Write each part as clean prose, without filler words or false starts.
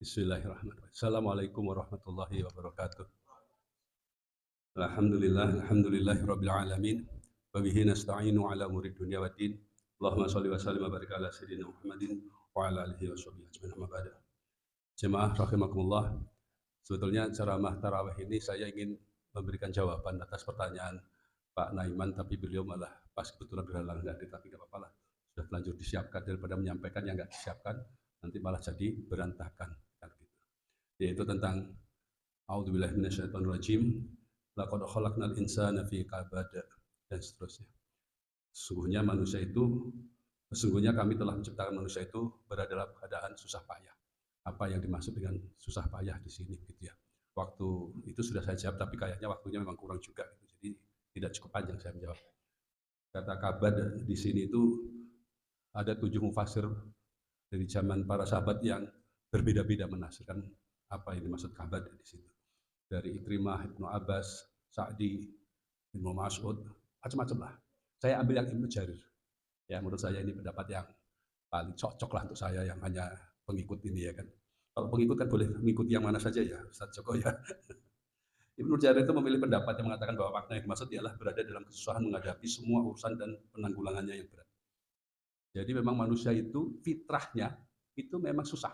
Bismillahirrahmanirrahim. Assalamualaikum warahmatullahi wabarakatuh. Alhamdulillahirabbil alamin. Wa bihi nasta'inu ala umuri dunya waddin. Allahumma shalli wa sallim wa barik ala sayyidina Muhammadin wa ala alihi washabihi ajmain amma ba'du. Jemaah rahimakumullah. Sebetulnya ceramah tarawih ini saya ingin memberikan jawaban atas pertanyaan Pak Naiman, tapi beliau malah pas kebetulan berhalangan nggak hadir, tapi nggak apa-apa lah. Sudah terlanjur disiapkan, daripada menyampaikan yang nggak disiapkan, nanti malah jadi berantakan. Kan gitu. Yaitu tentang A'udzubillahi minasyaitonirrajim. Laqad khalaqnal insana fi kabad, dan seterusnya. Sesungguhnya kami telah menciptakan manusia itu berada dalam keadaan susah payah. Apa yang dimaksud dengan susah payah di sini gitu ya. Waktu itu sudah saya jawab, tapi kayaknya waktunya memang kurang juga gitu. Jadi tidak cukup panjang saya menjawab. Kata kabad di sini itu ada 7 mufasir dari zaman para sahabat yang berbeda-beda menafsirkan apa yang dimaksud kabad di situ. Dari Ikrimah, Ibnu Abbas, Sa'di, Ibnu Mas'ud, macam-macam lah. Saya ambil yang Ibnu Jarir. Ya, menurut saya ini pendapat yang paling cocok lah untuk saya yang hanya pengikut ini ya kan. Kalau pengikut kan boleh mengikuti yang mana saja ya, Ustaz Joko ya. Ibnu Jarir itu memilih pendapat yang mengatakan bahwa makna yang dimaksud ialah berada dalam kesusahan menghadapi semua urusan dan penanggulangannya yang berat. Jadi memang manusia itu fitrahnya itu memang susah.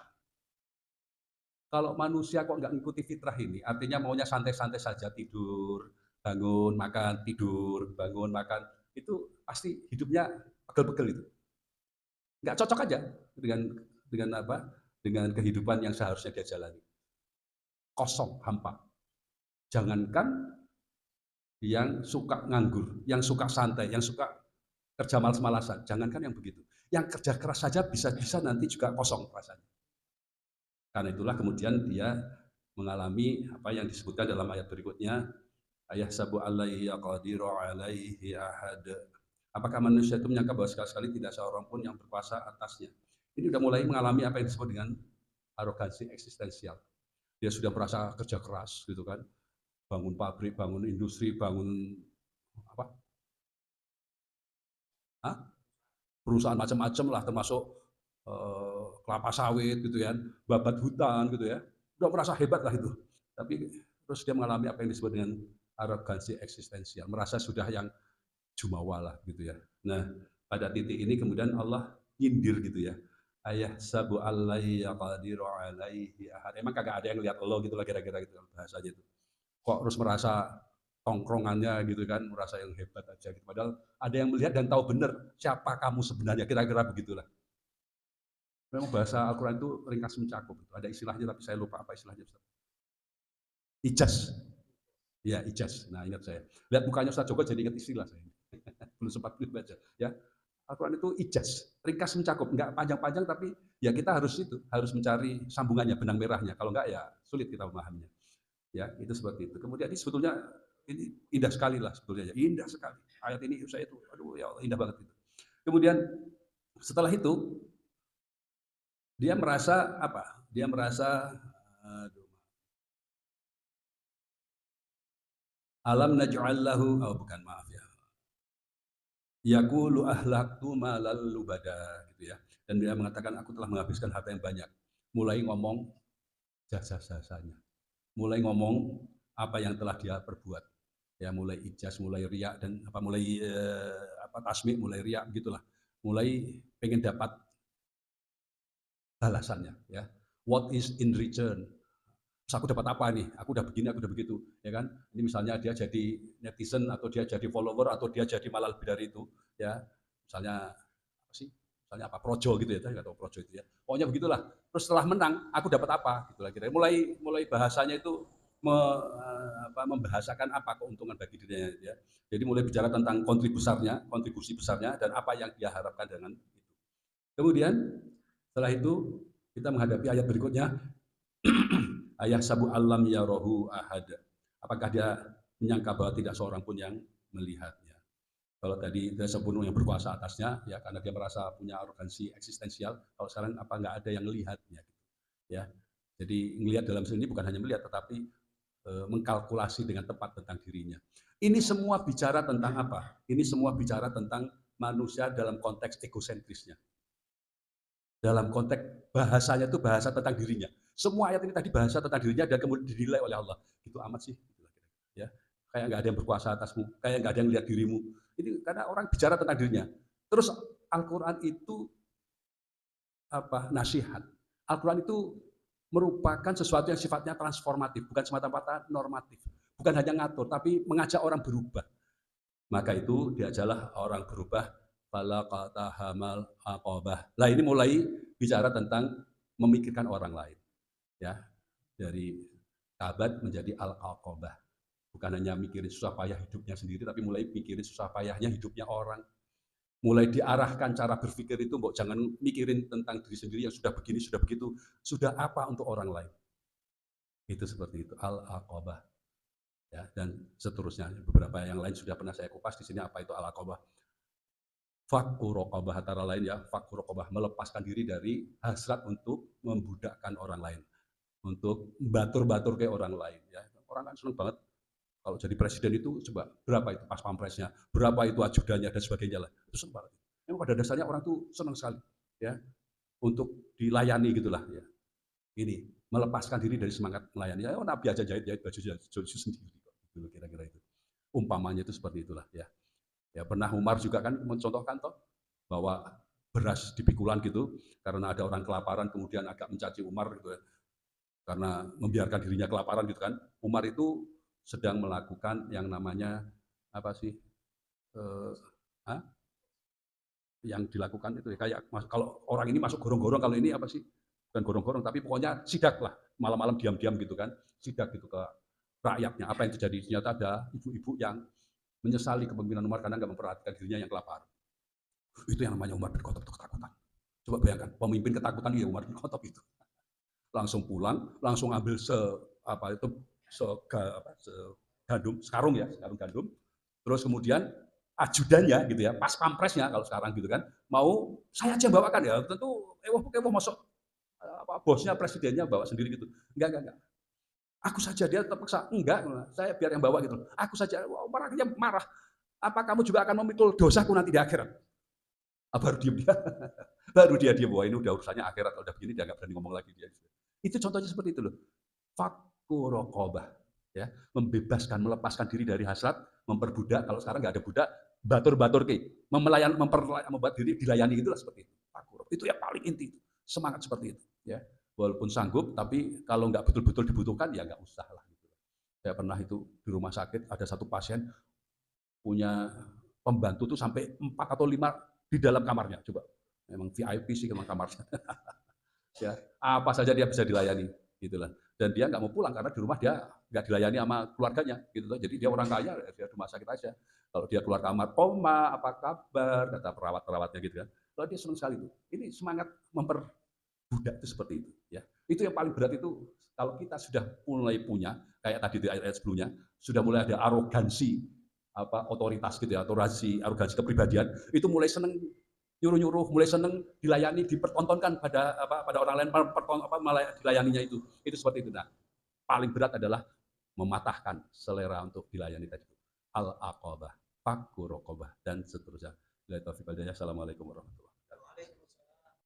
Kalau manusia kok nggak ngikuti fitrah ini, artinya maunya santai-santai saja, tidur, bangun, makan, tidur, bangun, makan, itu pasti hidupnya pegel-pegel itu. Nggak cocok aja dengan kehidupan yang seharusnya dia jalani. Kosong, hampa. Jangankan yang suka nganggur, yang suka santai, yang suka kerja malas-malasan, jangankan yang begitu. Yang kerja keras saja bisa-bisa nanti juga kosong rasanya. Karena itulah kemudian dia mengalami apa yang disebutkan dalam ayat berikutnya, ayahsabu alaihi yaqdiru alaihi ahad. Apakah manusia itu menyangka bahwa sekali-sekali tidak seorang pun yang berkuasa atasnya. Ini sudah mulai mengalami apa yang disebut dengan arogansi eksistensial. Dia sudah merasa kerja keras gitu kan, bangun pabrik, bangun industri, bangun apa? Perusahaan macam-macam lah, termasuk kelapa sawit gitu ya, babat hutan gitu ya, udah merasa hebat lah itu. Tapi terus dia mengalami apa yang disebut dengan arogansi eksistensial, merasa sudah yang jumawa lah gitu ya. Nah, pada titik ini kemudian Allah nyindir gitu ya. Ayahsabu alaihi yaqdiru alaihi ahad. Emang kagak ada yang lihat Allah gitu lah kira-kira gitu bahasanya itu. Kok terus merasa tongkrongannya gitu kan, merasa yang hebat aja gitu. Padahal ada yang melihat dan tahu benar siapa kamu sebenarnya, kira-kira begitulah. Memang bahasa Al-Quran itu ringkas mencakup. Ada istilahnya tapi saya lupa apa istilahnya. Ijaz. Ya, ijaz. Nah, ingat saya. Lihat mukanya Ustaz Joko jadi ingat istilah saya. Belum sempat baca. Ya, Al-Quran itu ijaz. Ringkas mencakup. Enggak panjang-panjang tapi ya kita harus mencari sambungannya, benang merahnya. Kalau enggak ya sulit kita memahaminya. Ya, itu seperti itu. Kemudian ini sebetulnya ini indah sekali lah sebetulnya. Indah sekali. Ayat ini saya itu, aduh ya Allah, indah banget itu. Kemudian setelah itu dia merasa apa? Dia merasa alam naj'al lahu, oh bukan, maaf ya. Yaqulu ahlaktu malal lubada gitu ya. Dan dia mengatakan aku telah menghabiskan harta yang banyak. Mulai ngomong jasa-jasanya. Mulai ngomong apa yang telah dia perbuat. Ya, mulai ijaz, mulai riya dan mulai tasmi', mulai riya gitulah. Mulai pengen dapat balasannya ya. What is in return? Terus aku dapat apa nih? Aku udah begini, aku udah begitu, ya kan? Ini misalnya dia jadi netizen atau dia jadi follower atau dia jadi malah lebih dari itu, ya. Misalnya apa sih? Misalnya apa projo gitu ya, saya nggak tahu projo itu ya. Pokoknya begitulah. Terus setelah menang, aku dapat apa? Gitulah kira. Mulai bahasanya itu membahasakan apa keuntungan bagi dirinya ya. Jadi mulai bicara tentang kontribusi besarnya dan apa yang dia harapkan dengan itu. Kemudian setelah itu kita menghadapi ayat berikutnya. Ayahsabu alam yarahu ahad. Apakah dia menyangka bahwa tidak seorang pun yang melihatnya? Kalau tadi dia sepenuhnya yang berkuasa atasnya, ya karena dia merasa punya arogansi eksistensial. Kalau sekarang apa nggak ada yang melihatnya? Ya, jadi melihat dalam sini bukan hanya melihat, tetapi mengkalkulasi dengan tepat tentang dirinya. Ini semua bicara tentang apa? Ini semua bicara tentang manusia dalam konteks egosentrisnya. Dalam konteks bahasanya itu bahasa tentang dirinya. Semua ayat ini tadi bahasa tentang dirinya dan kemudian dinilai oleh Allah. Gitu amat sih. Ya, kayak nggak ada yang berkuasa atasmu, kayak nggak ada yang lihat dirimu. Ini karena orang bicara tentang dirinya. Terus Al-Quran itu apa? Nasihat. Al-Quran itu merupakan sesuatu yang sifatnya transformatif, bukan semata-mata normatif. Bukan hanya ngatur, tapi mengajak orang berubah. Maka itu diajalah orang berubah falaqatahamal aqabah. Lah ini mulai bicara tentang memikirkan orang lain, ya. Dari tabat menjadi al-aqabah. Bukan hanya mikirin susah payah hidupnya sendiri, tapi mulai mikirin susah payahnya hidupnya orang. Mulai diarahkan cara berpikir itu, mbok jangan mikirin tentang diri sendiri yang sudah begini, sudah begitu, sudah apa untuk orang lain. Itu seperti itu, al-aqabah. Ya, dan seterusnya. Beberapa yang lain sudah pernah saya kupas di sini apa itu al-aqabah. Fakku rokobah antara lain ya, fakku rokobah melepaskan diri dari hasrat untuk membudakkan orang lain, untuk batur-batur ke orang lain. Ya, orang kan senang banget kalau jadi presiden itu coba berapa itu pas pampresnya, berapa itu ajudannya dan sebagainya lah. Itu senang banget. Memang pada dasarnya orang tuh senang sekali ya untuk dilayani gitulah ya. Ini melepaskan diri dari semangat melayani. Ya, Nabi aja jahit-jahit baju sendiri. Gitu, kira-kira itu. Umpamanya itu seperti itulah ya. Ya pernah Umar juga kan mencontohkan toh bahwa beras dipikulan gitu karena ada orang kelaparan kemudian agak mencaci Umar gitu ya. Karena membiarkan dirinya kelaparan gitu kan. Umar itu sedang melakukan yang namanya apa sih? Eh, yang dilakukan itu ya, kayak kalau orang ini masuk gorong-gorong, kalau ini apa sih? Bukan gorong-gorong tapi pokoknya sidak lah, malam-malam diam-diam gitu kan. Sidak gitu ke rakyatnya. Apa yang terjadi? Ternyata ada ibu-ibu yang menyesali kepemimpinan Umar karena nggak memperhatikan dirinya yang kelaparan. Itu yang namanya Umar bin Khattab itu ketakutan. Coba bayangkan, pemimpin ketakutan ya Umar bin Khattab itu. Langsung pulang, langsung ambil gandum, sekarung ya, sekarung gandum. Terus kemudian ajudannya gitu ya, pas pampresnya kalau sekarang gitu kan, mau saya aja bawakan ya, tentu ewoh masuk bosnya presidennya bawa sendiri gitu. Enggak. Aku saja, dia terpaksa, enggak, saya biar yang bawa gitu. Aku saja, Umar akhirnya marah. Apa kamu juga akan memikul dosaku nanti di akhirat? Baru diam dia. Baru dia diam, wah ini udah urusannya akhirat, udah begini dia nggak berani ngomong lagi dia. Itu contohnya seperti itu loh. Fakku rokobah, ya, membebaskan, melepaskan diri dari hasrat, memperbudak. Kalau sekarang nggak ada budak, batur-batur ke, membuat diri dilayani itulah seperti itu. Fakku itu yang paling inti, semangat seperti itu. Ya, walaupun sanggup, tapi kalau nggak betul-betul dibutuhkan ya nggak usah lah. Saya pernah itu di rumah sakit ada satu pasien punya pembantu tuh sampai 4 atau 5 di dalam kamarnya. Coba, memang VIP sih memang kamarnya. Ya, apa saja dia bisa dilayani, gitulah. Dan dia nggak mau pulang karena di rumah dia nggak dilayani sama keluarganya, gitu. Jadi dia orang kaya, dia di rumah sakit aja. Kalau dia keluar kamar, "Oma, apa kabar?" kata perawat-perawatnya gitu kan. Kalau dia senang sekali itu. Ini semangat memperbudak itu seperti itu, ya. Itu yang paling berat itu kalau kita sudah mulai punya, kayak tadi di ayat-ayat sebelumnya, sudah mulai ada arogansi apa otoritas gitu ya, arogansi kepribadian, itu mulai seneng nyuruh-nyuruh, mulai seneng dilayani, dipertontonkan pada orang lain, dilayaninya itu seperti itu. Nah, paling berat adalah mematahkan selera untuk dilayani tadi itu. Al-aqabah, fakku rokobah, dan seterusnya. Assalamualaikum warahmatullahi wabarakatuh.